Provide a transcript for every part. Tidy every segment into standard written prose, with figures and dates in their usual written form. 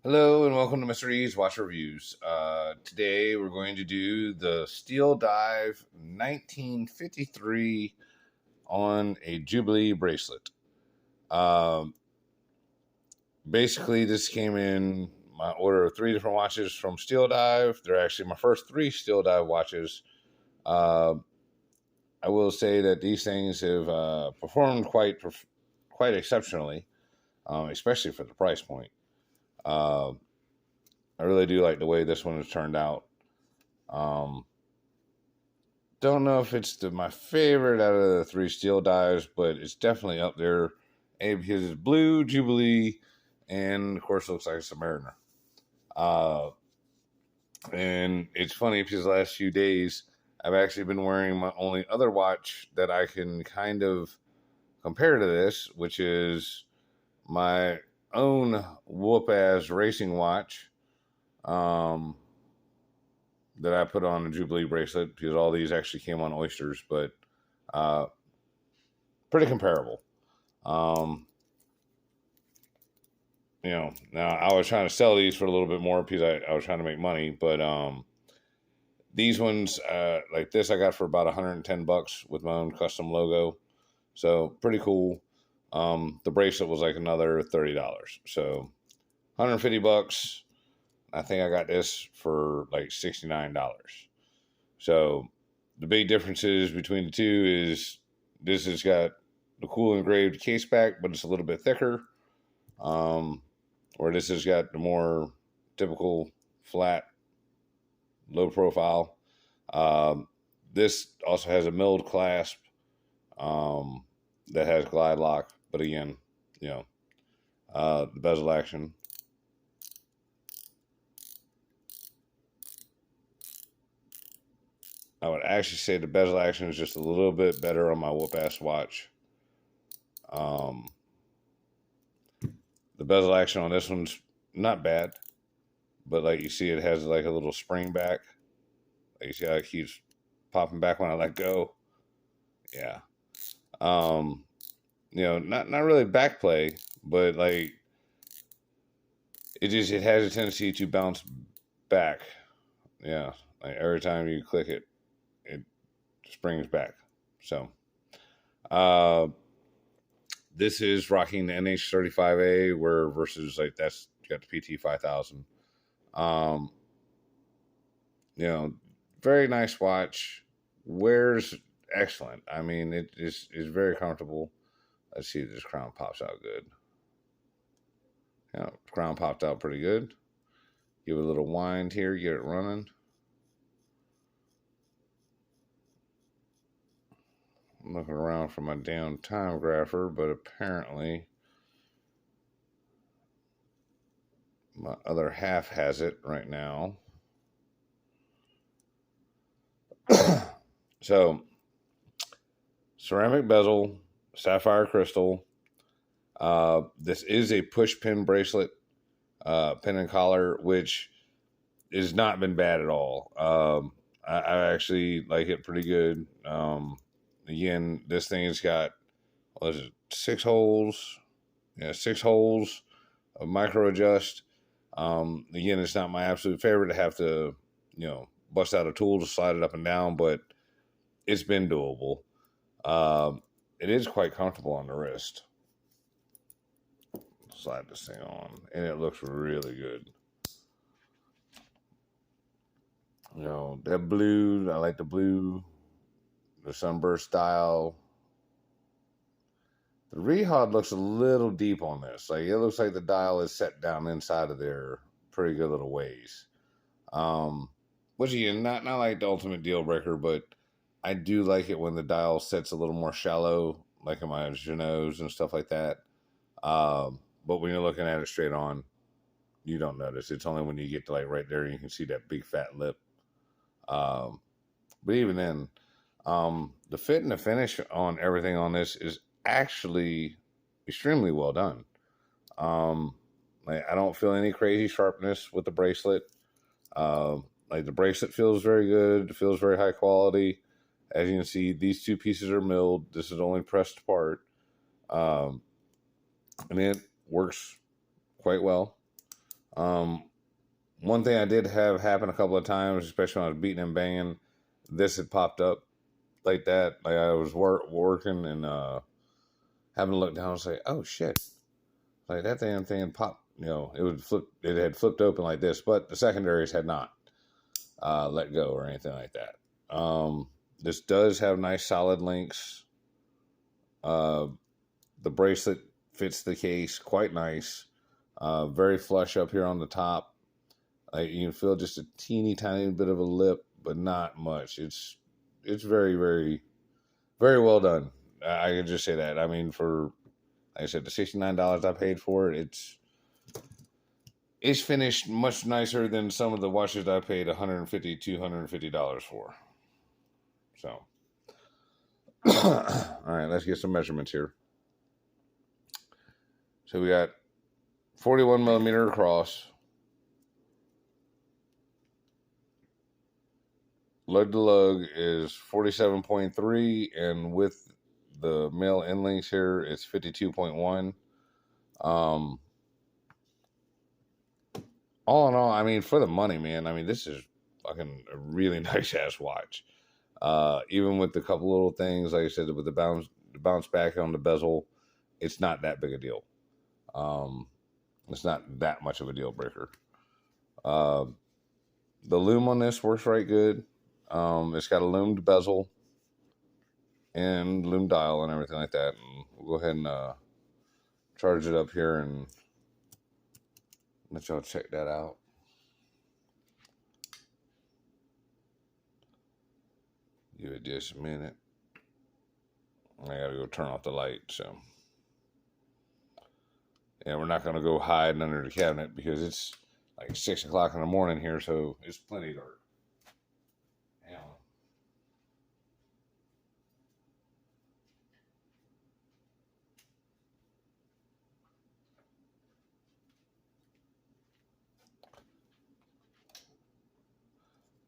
Hello and welcome to Mr. E's Watch Reviews. Today we're going to do the Steeldive 1953 on a Jubilee bracelet. Basically, this came in my order of 3 different watches from Steeldive. They're actually my first 3 Steeldive watches. I will say that these things have performed quite exceptionally, especially for the price point. I really do like the way this one has turned out. Don't know if it's my favorite out of the 3 Steeldives, but it's definitely up there. A, because it's blue, Jubilee, and of course it looks like a Submariner. And it's funny because the last few days I've actually been wearing my only other watch that I can kind of compare to this, which is my own whoop-ass racing watch. That I put on a Jubilee bracelet because all these actually came on oysters, but pretty comparable. Now I was trying to sell these for a little bit more because I was trying to make money, but these ones, like this, I got for about $110 with my own custom logo, so pretty cool. The bracelet was like another $30, so $150. I think I got this for like $69. So the big differences between the two is this has got the cool engraved case back, but it's a little bit thicker. Where this has got the more typical flat, low profile. This also has a milled clasp that has glide lock, but again, the bezel action. I would actually say the bezel action is just a little bit better on my whoop-ass watch. The bezel action on this one's not bad, but like you see, it has like a little spring back. Like you see how it keeps popping back when I let go. Yeah. Not really back play, but like it has a tendency to bounce back. Yeah, like every time you click it, it springs back. So, this is rocking the NH35A, where versus like that's got the PT 5000. Very nice watch. Wears excellent. I mean, it is very comfortable. Let's see if this crown pops out good. Crown popped out pretty good. Give it a little wind here, get it running. I'm looking around for my damn time grapher, but apparently my other half has it right now. So, ceramic bezel, sapphire crystal. This is a push pin bracelet, pin and collar, which has not been bad at all. I actually like it pretty good. Again, this thing has got, what is it, 6 holes? Yeah, 6 holes of micro adjust. Again, it's not my absolute favorite to have to, bust out a tool to slide it up and down, but it's been doable. It is quite comfortable on the wrist. Slide this thing on, and it looks really good. That blue, I like the blue, the sunburst style. The rehod looks a little deep on this. Like, it looks like the dial is set down inside of there pretty good little ways. Which again, not like the ultimate deal breaker, but I do like it when the dial sets a little more shallow, like in my Geno's and stuff like that. But when you're looking at it straight on, you don't notice. It's only when you get to like right there, you can see that big fat lip. But even then, the fit and the finish on everything on this is actually extremely well done. I don't feel any crazy sharpness with the bracelet. Like, the bracelet feels very good. It feels very high quality. As you can see, these 2 pieces are milled. This is only pressed apart. And it works quite well. One thing I did have happen a couple of times, especially when I was beating and banging, this had popped up like that. Like I was working and having to look down and say, "Oh shit!" Like that damn thing popped. You know, it would flip. It had flipped open like this, but the secondaries had not let go or anything like that. This does have nice solid links. The bracelet fits the case quite nice. Very flush up here on the top. You can feel just a teeny tiny bit of a lip, but not much. It's very, very, very well done. I can just say that. I mean, for like I said, the $69 I paid for it, it's finished much nicer than some of the watches I paid $150, $250 for. So, all right, let's get some measurements here. So we got 41 millimeter across. Lug to lug is 47.3, and with the male end links here, it's 52.1. All in all, I mean, for the money, man, I mean, this is fucking a really nice ass watch. Even with the couple little things, like I said, with the bounce back on the bezel, it's not that big a deal. It's not that much of a deal breaker. The lume on this works right good. It's got a loomed bezel and loom dial and everything like that. And we'll go ahead and charge it up here and let y'all check that out. Give it just a minute. I gotta go turn off the light, so yeah, we're not gonna go hiding under the cabinet because it's like 6 o'clock in the morning here, so it's plenty dark.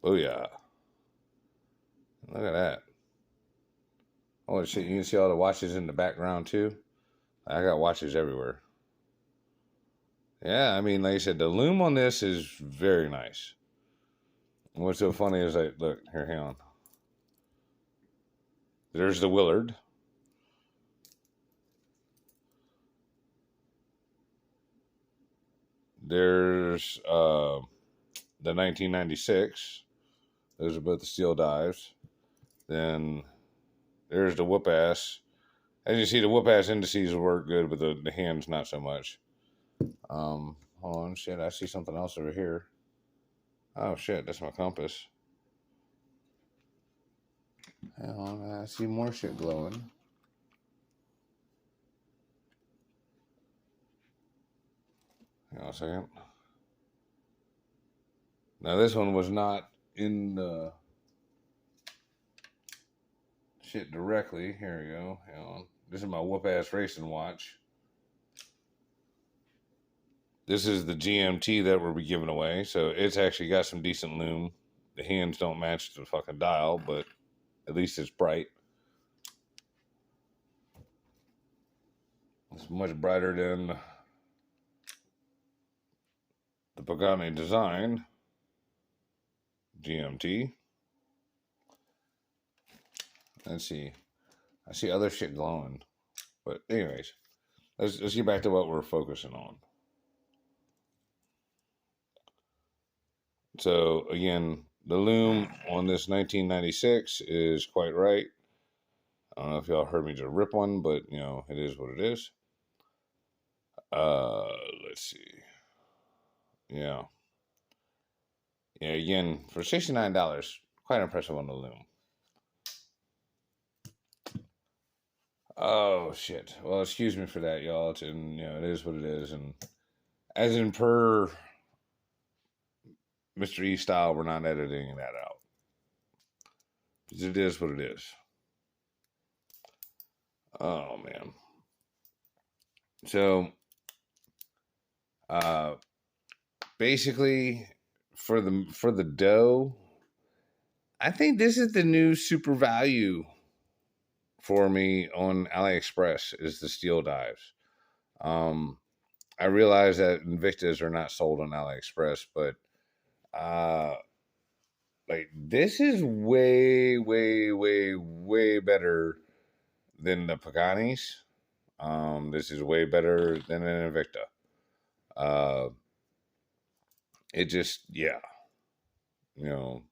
Oh yeah, look at that. Oh shit, you can see all the watches in the background too. I got watches everywhere. Yeah, I mean, like I said, the loom on this is very nice. What's so funny is like, look here, hang on. There's the Willard. There's the 1996. Those are both the Steeldives. Then there's the whoop ass. As you see, the whoop ass indices work good, but the hands not so much. Hold on, shit, I see something else over here. Oh shit, that's my compass. Hang on, I see more shit glowing. Hang on a second. Now this one was not in the shit directly. Here we go. Hang on. This is my whoop ass racing watch. This is the GMT that we'll be giving away, so it's actually got some decent lume. The hands don't match the fucking dial, but at least it's bright. It's much brighter than the Pagani design GMT. Let's see. I see other shit glowing. But anyways, let's get back to what we're focusing on. So again, the lume on this 1996 is quite right. I don't know if y'all heard me just rip one, but you know, it is what it is. Let's see. Yeah. Yeah, again, for $69, quite impressive on the lume. Oh shit. Well, excuse me for that, y'all. And you know, it is what it is. And as in per Mr. E style, we're not editing that out. It is what it is. Oh man. So basically for the dough, I think this is the new super value for me on AliExpress is the Steeldives. I realize that Invictas are not sold on AliExpress, but uh, like this is way, way, way, way better than the Paganis. This is way better than an Invicta. Uh, it just, yeah, you know,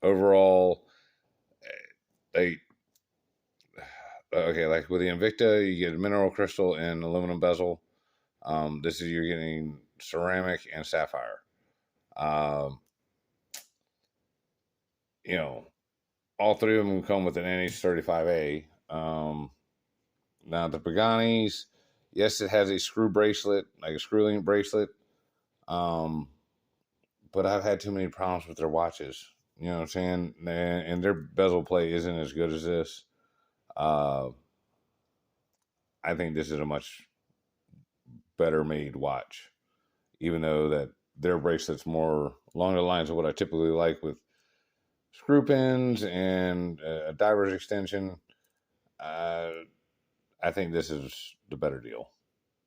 overall, like, okay, like with the Invicta, you get mineral crystal and aluminum bezel. This is you're getting ceramic and sapphire. Um, you know, all three of them come with an NH35A. Now the Paganis, yes, it has a screw bracelet, like a screw link bracelet. Um, but I've had too many problems with their watches. You know what I'm saying? And their bezel plate isn't as good as this. Uh, I think this is a much better made watch, even though that their bracelet's more along the lines of what I typically like with screw pins and a diver's extension. Uh, I think this is the better deal.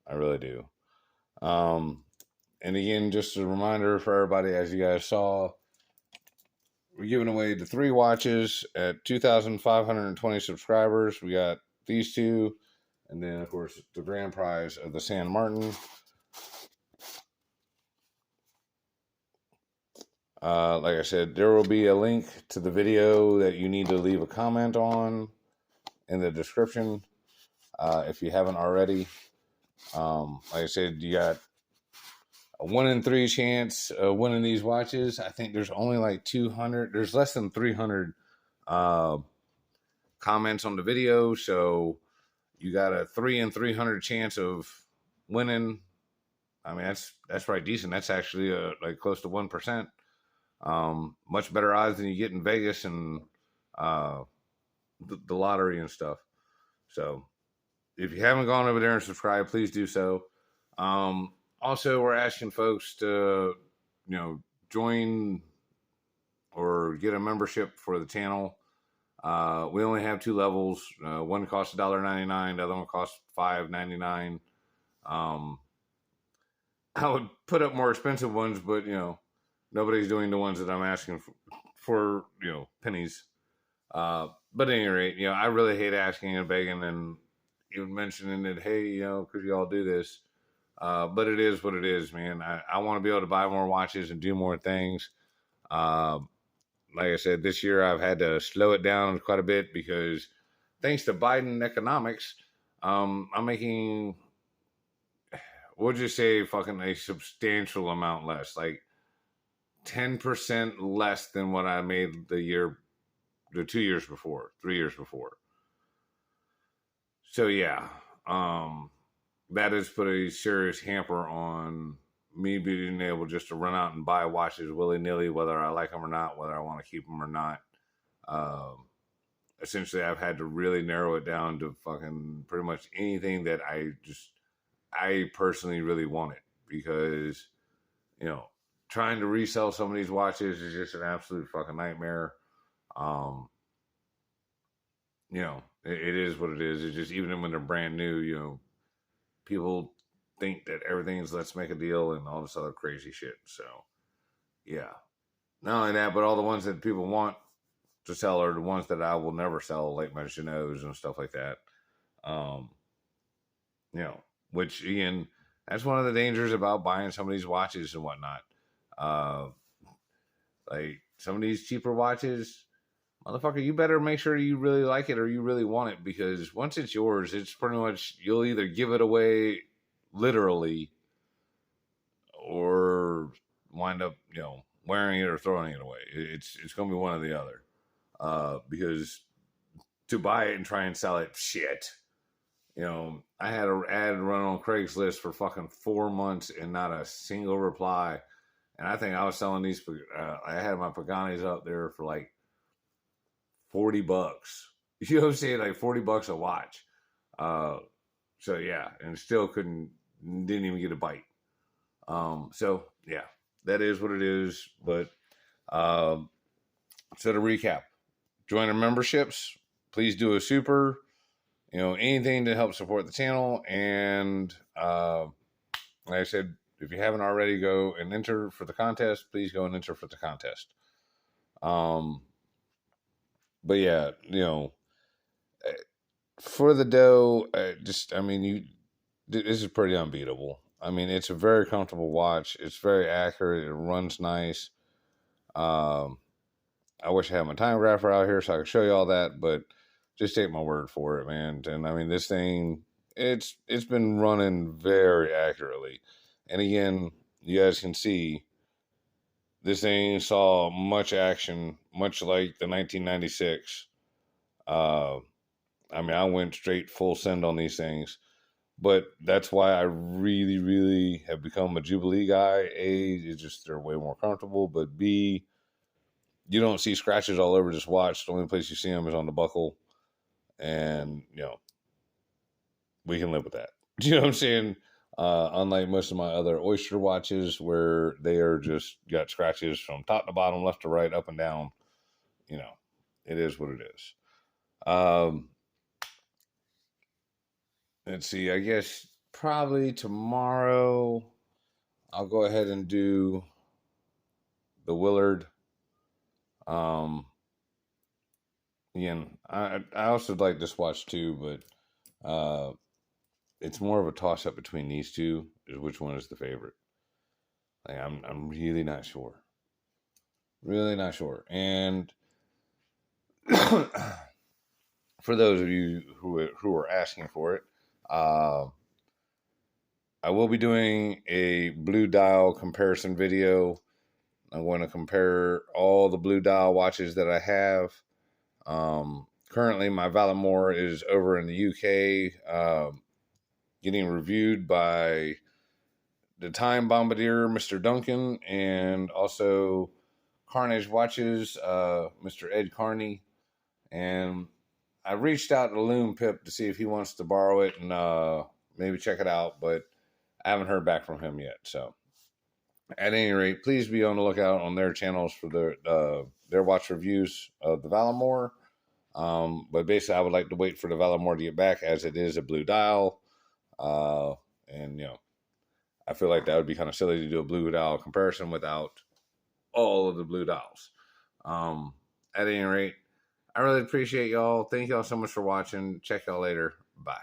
I really do. And again, just a reminder for everybody, as you guys saw, we're giving away the 3 watches at 2,520 subscribers. We got these 2, and then, of course, the grand prize of the San Martin. Like I said, there will be a link to the video that you need to leave a comment on in the description if you haven't already. Like I said, you got a 1 in 3 chance of winning these watches. I think there's only like 200. There's less than 300 comments on the video, so you got a 3 in 300 chance of winning. I mean, that's pretty decent. That's actually like close to 1%. Much better odds than you get in Vegas and the lottery and stuff. So if you haven't gone over there and subscribed, please do so. Also, we're asking folks to, join or get a membership for the channel. We only have 2 levels. One costs $1.99. The other one costs $5.99. I would put up more expensive ones, but nobody's doing the ones that I'm asking for pennies. But at any rate, I really hate asking and begging and even mentioning that, hey, could you all do this? But it is what it is, man. I want to be able to buy more watches and do more things. Like I said, this year I've had to slow it down quite a bit because thanks to Biden economics, I'm making, we'll just say fucking a substantial amount less, like 10% less than what I made the 2 years before, 3 years before. So yeah, that has put a serious hamper on me being able just to run out and buy watches willy-nilly, whether I like them or not, whether I want to keep them or not. Essentially, I've had to really narrow it down to fucking pretty much anything that I personally really wanted, because, trying to resell some of these watches is just an absolute fucking nightmare. It is what it is. It's just, even when they're brand new, people think that everything is let's make a deal and all this other crazy shit. So, yeah. Not only that, but all the ones that people want to sell are the ones that I will never sell, like my Genoes and stuff like that. Which, again, that's one of the dangers about buying some of these watches and whatnot. Like some of these cheaper watches, motherfucker, you better make sure you really like it or you really want it, because once it's yours, it's pretty much, you'll either give it away literally or wind up, wearing it or throwing it away. It's going to be one or the other. Because to buy it and try and sell it, shit. I had an ad run on Craigslist for fucking 4 months and not a single reply. And I think I was selling these, I had my Paganis up there for like $40. You know what I'm saying? Like $40 a watch. So yeah, and still didn't even get a bite. So yeah, that is what it is. But so to recap, join our memberships. Please do a super. Anything to help support the channel, and like I said, if you haven't already, go and enter for the contest. Please go and enter for the contest. But yeah, for the dough, I mean, this is pretty unbeatable. I mean, it's a very comfortable watch. It's very accurate. It runs nice. Um, I wish I had my time grapher out here so I could show you all that, but just take my word for it, man. And I mean, this thing, it's been running very accurately. And again, you guys can see this thing saw much action, much like the 1996. I mean, I went straight full send on these things, but that's why I really, really have become a Jubilee guy. A, it's just they're way more comfortable, but B, you don't see scratches all over this watch. The only place you see them is on the buckle, and we can live with that. You know what I'm saying? Unlike most of my other Oyster watches, where they are just got scratches from top to bottom, left to right, up and down. It is what it is. Let's see. I guess probably tomorrow I'll go ahead and do the Willard. Again, I also like this watch too, but it's more of a toss up between these two. Is which one is the favorite? Like, I'm really not sure. Really not sure. And for those of you who are asking for it, I will be doing a blue dial comparison video. I'm going to compare all the blue dial watches that I have. Currently, my Valamore is over in the UK, getting reviewed by the Time Bombardier, Mr. Duncan, and also Carnage Watches, Mr. Ed Carney. And I reached out to Loom Pip to see if he wants to borrow it and maybe check it out, but I haven't heard back from him yet. So, at any rate, please be on the lookout on their channels for their watch reviews of the Valamore. But basically, I would like to wait for the Valamore to get back, as it is a blue dial. And I feel like that would be kind of silly to do a blue dial comparison without all of the blue dials. At any rate, I really appreciate y'all. Thank y'all so much for watching. Check y'all later. Bye.